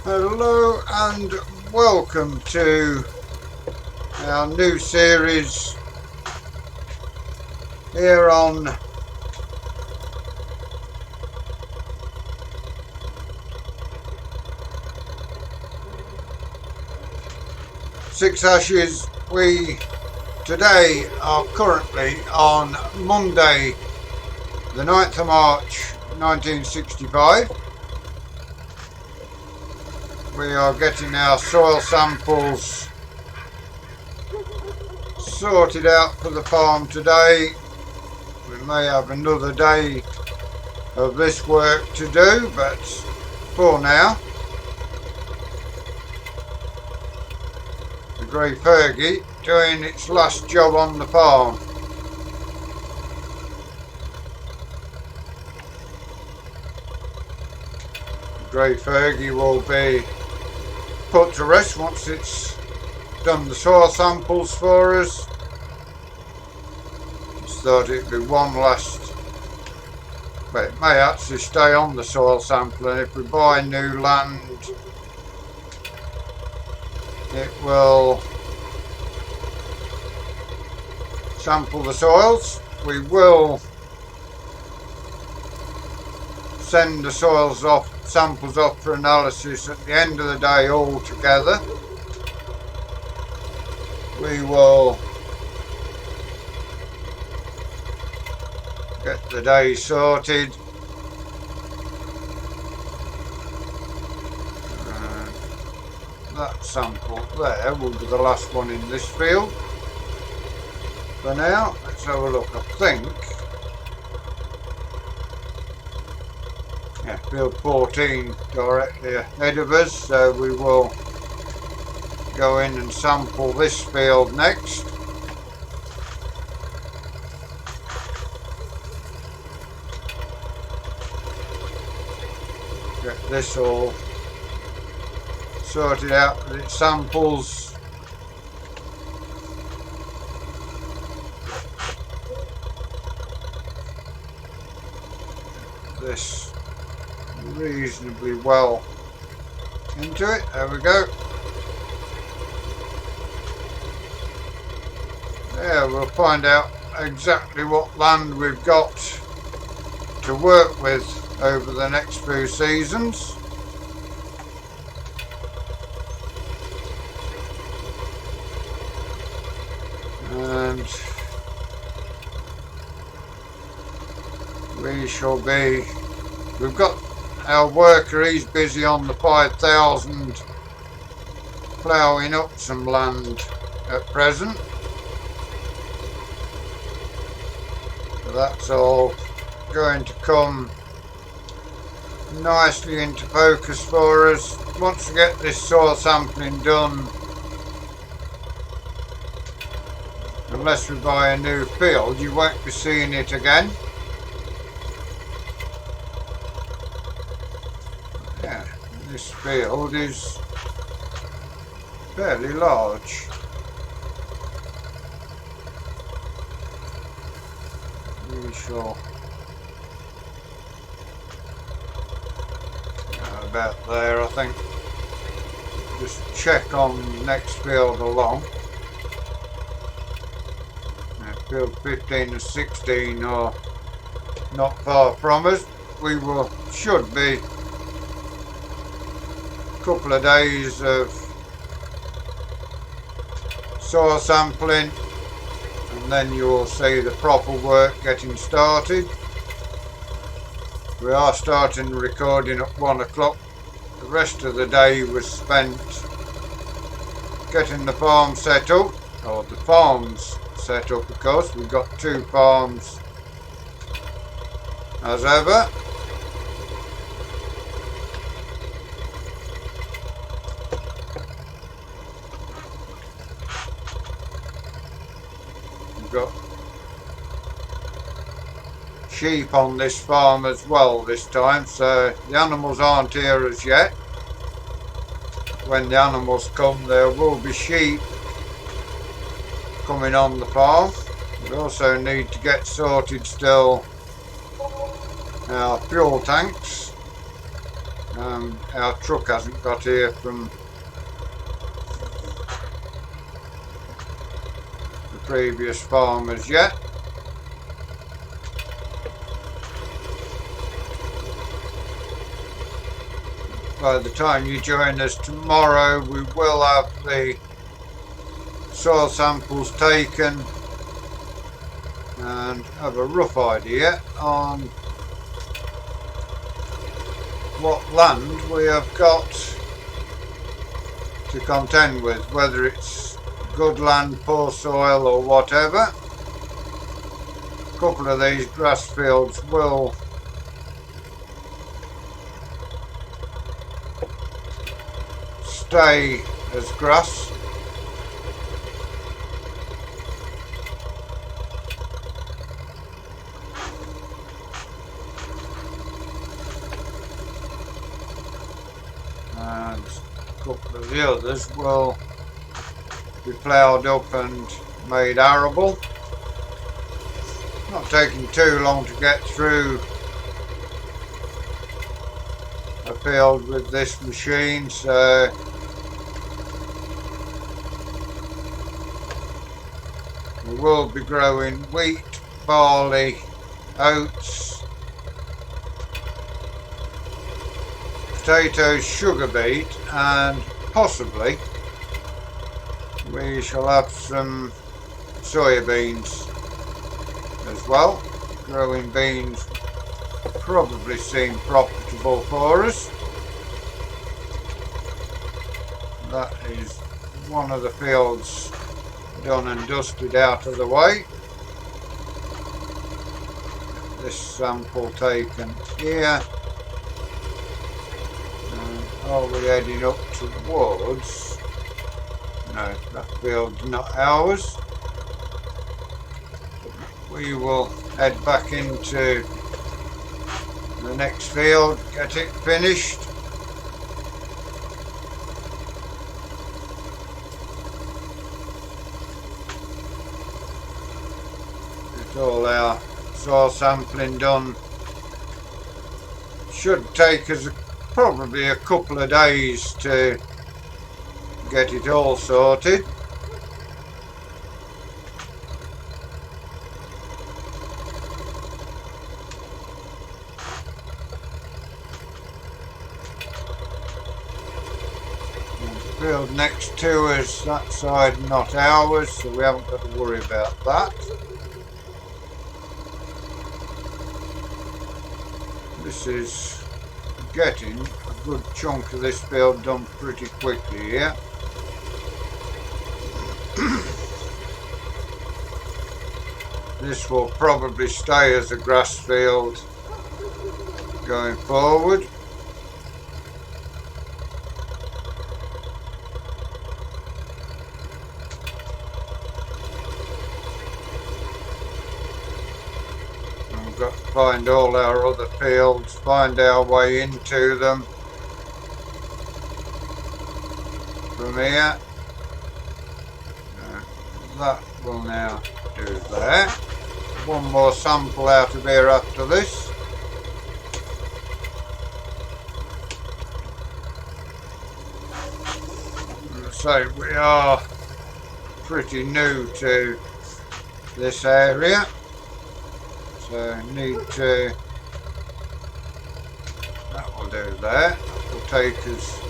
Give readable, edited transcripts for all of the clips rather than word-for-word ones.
Hello and welcome to our new series here on Six Ashes. We today are currently on Monday the 9th of March 1965. We are getting our soil samples sorted out for the farm today. We may have another day of this work to do, but for now the Grey Fergie doing its last job on the farm. The Grey Fergie will be put to rest once it's done the soil samples for us. Just thought it'd be one last, but it may actually stay on the soil sample, and if we buy new land it will sample the soils. We will send the soils off, samples off for analysis at the end of the day all together. We will get the day sorted. That sample there will be the last one in this field. For now, let's have a look. I think, yeah, field 14 directly ahead of us, so we will go in and sample this field next. Get this all sorted out with its samples. This reasonably well into it. There we go. There, we'll find out exactly what land we've got to work with over the next few seasons. And we shall be, we've got our worker, he's busy on the 5,000 ploughing up some land at present. So that's all going to come nicely into focus for us. Once we get this soil sampling done, unless we buy a new field, you won't be seeing it again. Yeah, this field is fairly large. We shall about there, I think. Just check on the next field along. Field 15 and 16 are not far from us. We should be a couple of days of soil sampling, and then you will see the proper work getting started. We are starting recording at 1 o'clock. The rest of the day was spent getting the farm set up, or the farms set up, of course. We've got two farms as ever. We've got sheep on this farm as well this time, so the animals aren't here as yet. When the animals come, there will be sheep coming on the farm. We also need to get sorted still our fuel tanks. Our truck hasn't got here from the previous farmers yet. By the time you join us tomorrow, we will have the soil samples taken and have a rough idea on what land we have got to contend with, whether it's good land, poor soil or whatever. A couple of these grass fields will stay as grass. And a couple of the others will be ploughed up and made arable. Not taking too long to get through a field with this machine, so we will be growing wheat, barley, oats, potatoes, sugar beet, and possibly we shall have some soybeans as well. Growing beans probably seem profitable for us. That is one of the fields done and dusted out of the way. This sample taken here. Are we heading up towards? No, that field's not ours. We will head back into the next field, get it finished. Get all our soil sampling done. Should take us probably a couple of days to get it all sorted. The field next to us, that side not ours, so we haven't got to worry about that. This is getting a good chunk of this field done pretty quickly here. This will probably stay as a grass field going forward. We've got to find all our other fields, find our way into them from here. That will now do there. One more sample out of here after this. So we are pretty new to this area, so need to, that will do there. That will take us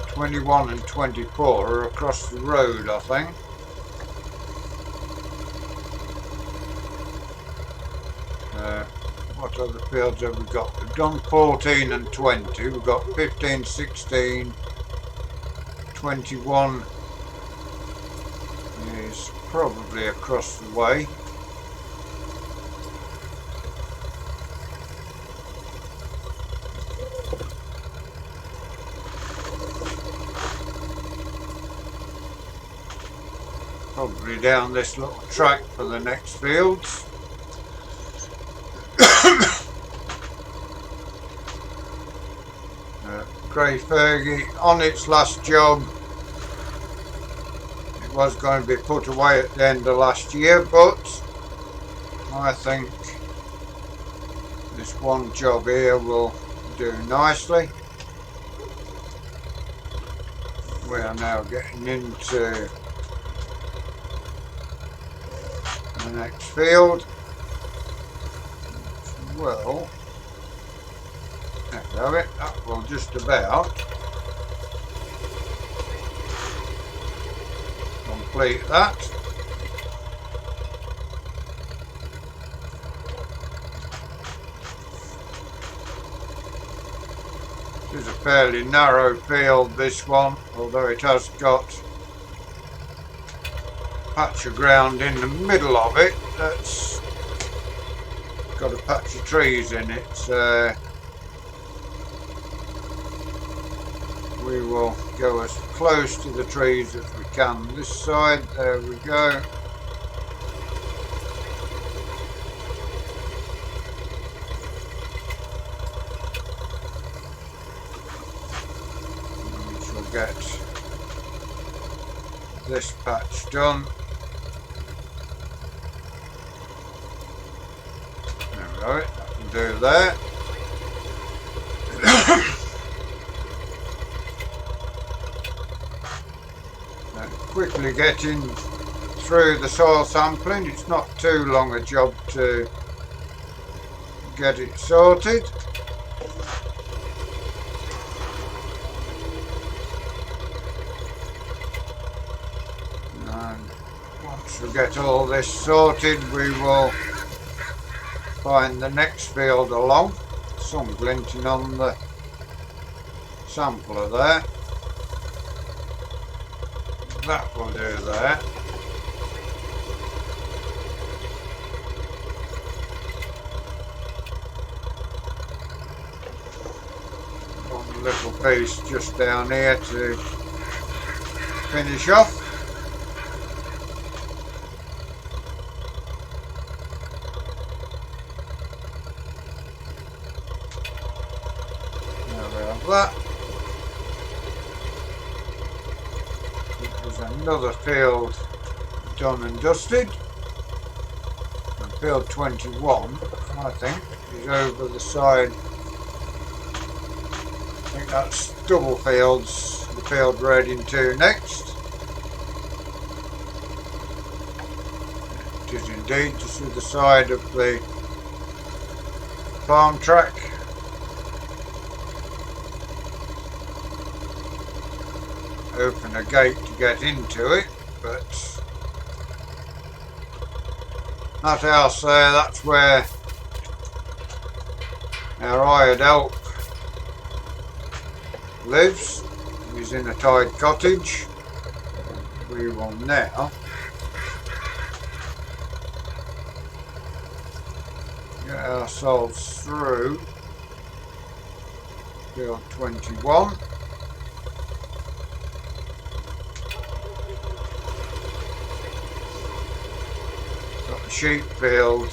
21 and 24 are across the road, I think. What other fields have we got? We've done 14 and 20. We've got 15, 16, 21 is probably across the way. Probably down this little track for the next fields. Grey Fergie on its last job. It was going to be put away at the end of last year, but I think Just one job here will do nicely. We are now getting into the next field. Well, there we have it. That will just about complete that. It is a fairly narrow field, this one, although it has got a patch of ground in the middle of it that's got a patch of trees in it. So we will go as close to the trees as we can. This side, there we go. Get this patch done. There we go, that can do there. Quickly getting through the soil sampling. It's not too long a job to get it sorted. Once we get all this sorted, we will find the next field along. Sun glinting on the sampler there. That will do there. One little piece just down here to finish off. That. There's another field done and dusted. And field 21, I think, is over the side. I think that's double fields, the field we're heading to next. It is indeed just to the side of the farm track. Open a gate to get into it, but that house there, that's where our hired help lives. He's in a tied cottage. We will now get ourselves through field 21. Sheep field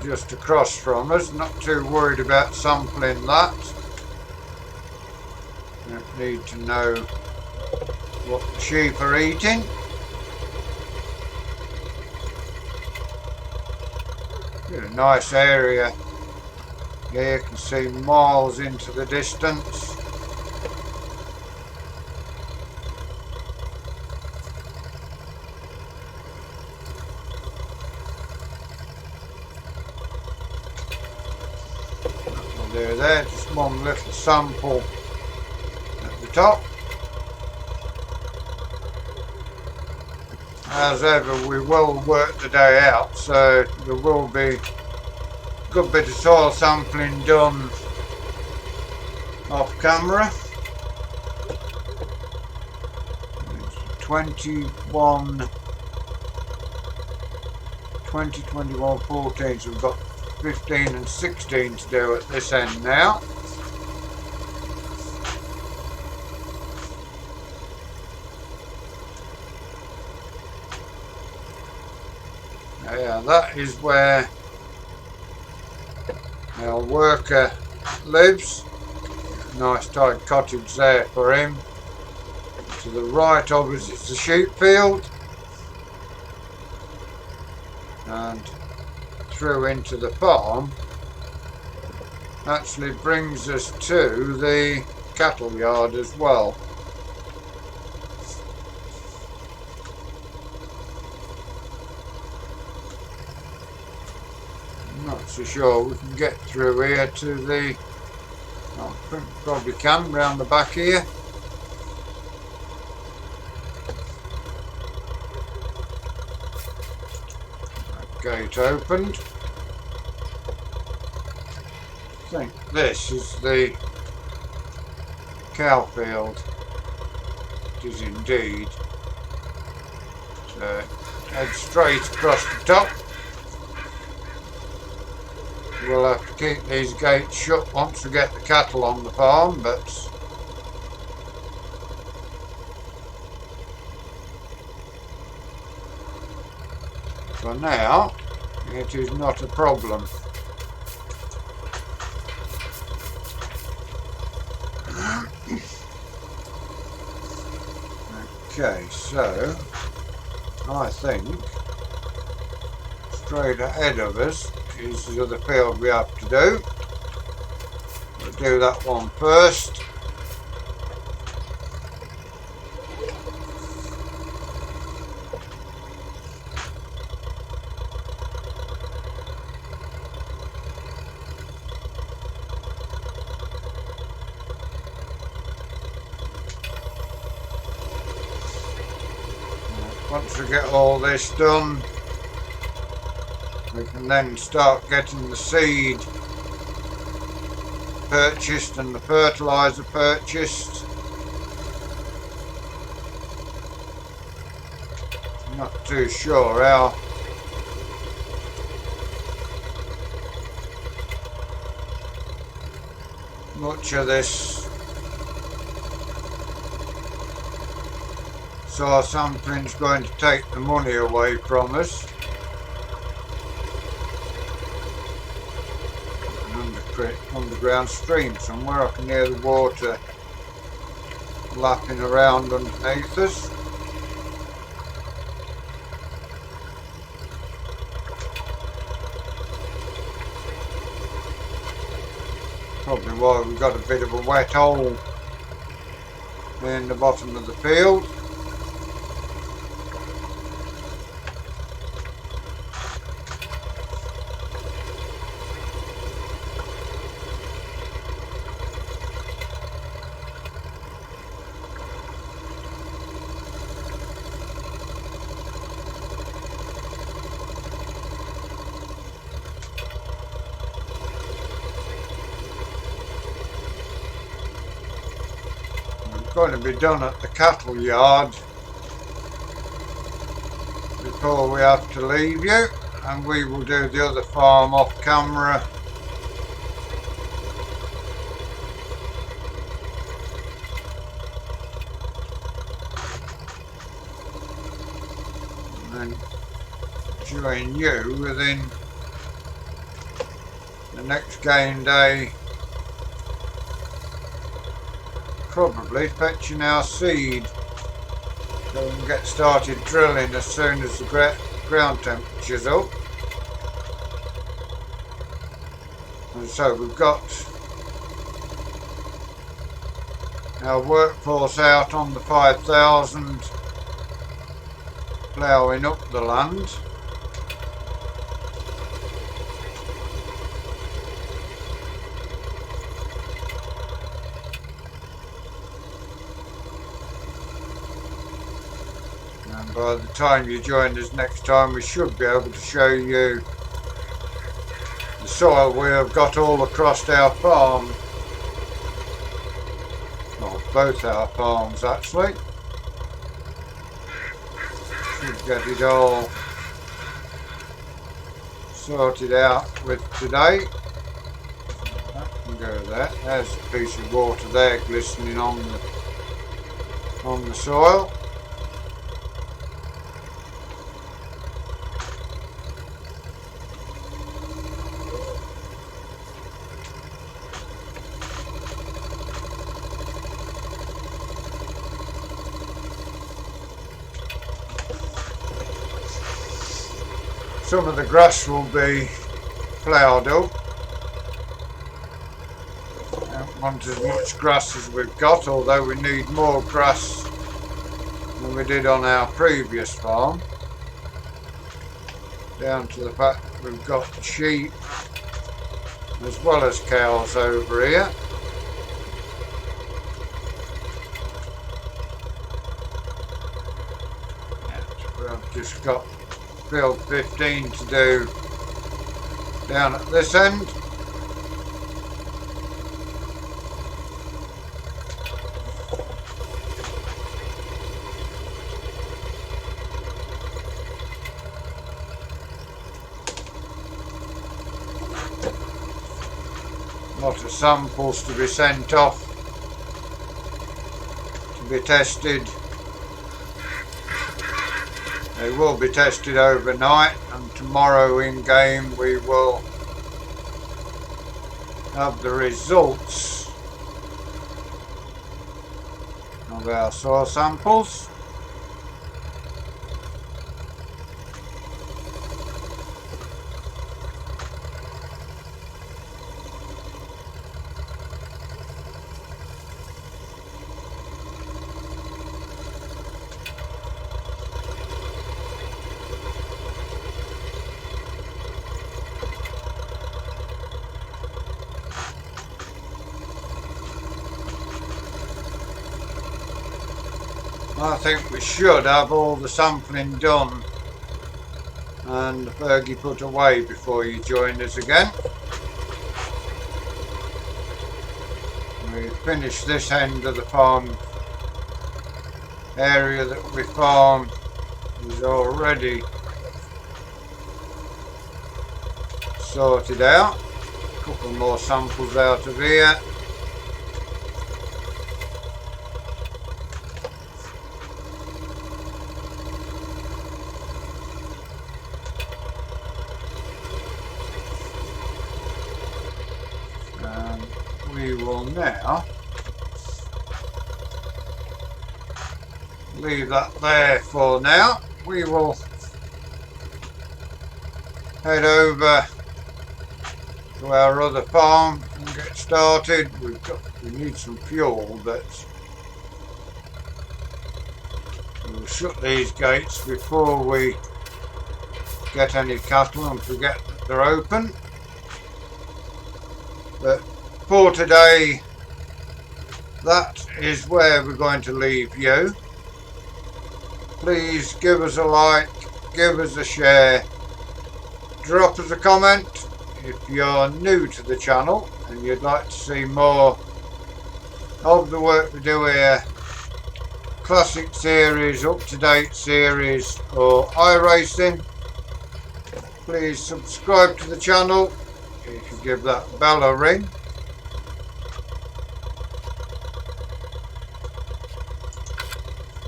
just across from us, not too worried about sampling that. Don't need to know what the sheep are eating. Got a nice area here, you can see miles into the distance. There, just one little sample at the top. As ever, we will work the day out, so there will be a good bit of soil sampling done off camera. 21, 20, 21, 14, so we've got 15 and 16 to do at this end now. Yeah, that is where our worker lives. Nice tight cottage there for him. To the right of us is the sheep field. And through into the farm actually brings us to the cattle yard as well. I'm not so sure we can get through here to the... I think we probably can round the back here. Gate opened. I think this is the cow field. It is indeed. So head straight across the top. We'll have to keep these gates shut once we get the cattle on the farm, but for now it is not a problem. Okay, so I think straight ahead of us is the other field we have to do. We'll do that one first. Once we get all this done, we can then start getting the seed purchased and the fertiliser purchased. I'm not too sure how much of this soil sampling's going to take the money away from us. An underground stream somewhere. I can hear the water lapping around underneath us. Probably why we've got a bit of a wet hole in the bottom of the field. Going to be done at the cattle yard before we have to leave you, and we will do the other farm off camera. And then join you within the next game day. Probably fetching our seed so we can get started drilling as soon as the ground temperature's up. And so we've got our workforce out on the 5,000 ploughing up the land. And by the time you join us next time, we should be able to show you the soil we have got all across our farm. Well, both our farms actually. Should get it all sorted out with today. That can go there. There's a piece of water there glistening on the soil. Some of the grass will be ploughed up. Don't want as much grass as we've got, although we need more grass than we did on our previous farm. Down to the fact that we've got sheep as well as cows over here. We've just got field 15 to do down at this end. A lot of samples to be sent off to be tested. They will be tested overnight, and tomorrow in game we will have the results of our soil samples. I think we should have all the sampling done and Fergie put away before you join us again. We finished this end of the farm area that we farm is already sorted out. A couple more samples out of here. We will now leave that there for now. We will head over to our other farm and get started. We need some fuel, but we'll shut these gates before we get any cattle and forget that they're open. But for today, that is where we're going to leave you. Please give us a like, give us a share, drop us a comment if you're new to the channel and you'd like to see more of the work we do here, classic series, up-to-date series or iRacing. Please subscribe to the channel. If you give that bell a ring.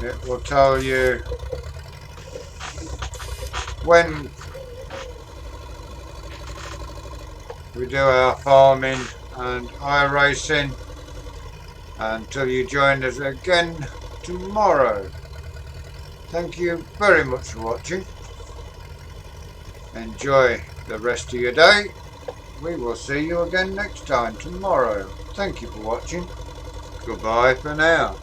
It will tell you when we do our farming and iRacing, until you join us again tomorrow. Thank you very much for watching. Enjoy the rest of your day. We will see you again next time tomorrow. Thank you for watching. Goodbye for now.